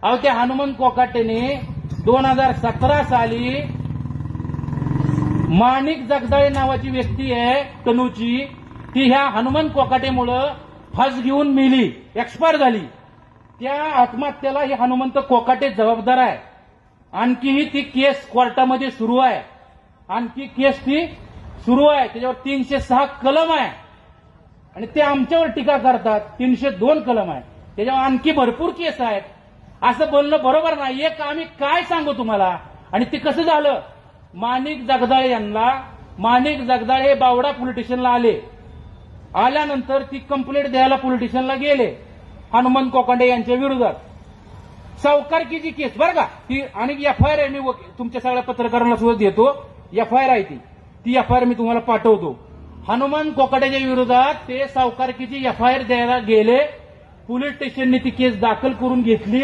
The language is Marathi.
अहो त्या हनुमंत कोकाटेने 2017 साली माणिक जगदाळे नावाची व्यक्ती आहे तनूची, ती ह्या हनुमंत कोकाटेमुळं फास घेऊन मेली, एक्सपायर झाली. त्या आत्महत्येला हे हनुमंत कोकाटे जबाबदार आहे. आणखीही ती केस कोर्टामध्ये सुरू आहे, आणखी केस ती सुरू आहे. त्याच्यावर 306 कलम आहे आणि ते आमच्यावर टीका करतात. 302 कलम आहे, त्याच्यावर आणखी भरपूर केस आहेत. असं बोलणं बरोबर नाही. एक आम्ही काय सांगू तुम्हाला. आणि ते कसं झालं, माणिक जगदाळे यांना, माणिक जगदाळे हे बावडा पोलीस स्टेशनला आले. आल्यानंतर ती कंप्लेंट द्यायला पोलीस स्टेशनला गेले हनुमंत कोकाटे यांच्या विरोधात. सावकारकीची केस बरं का ती, आणि एफआयआर आहे. मी तुमच्या सगळ्या पत्रकारांना सुद्धा देतो, एफआयआर आहे ती एफआयआर मी तुम्हाला पाठवतो. हनुमंत कोकाटेच्या विरोधात ते सावकारकीची एफआयआर द्यायला गेले. पोलीस स्टेशनने ती केस दाखल करून घेतली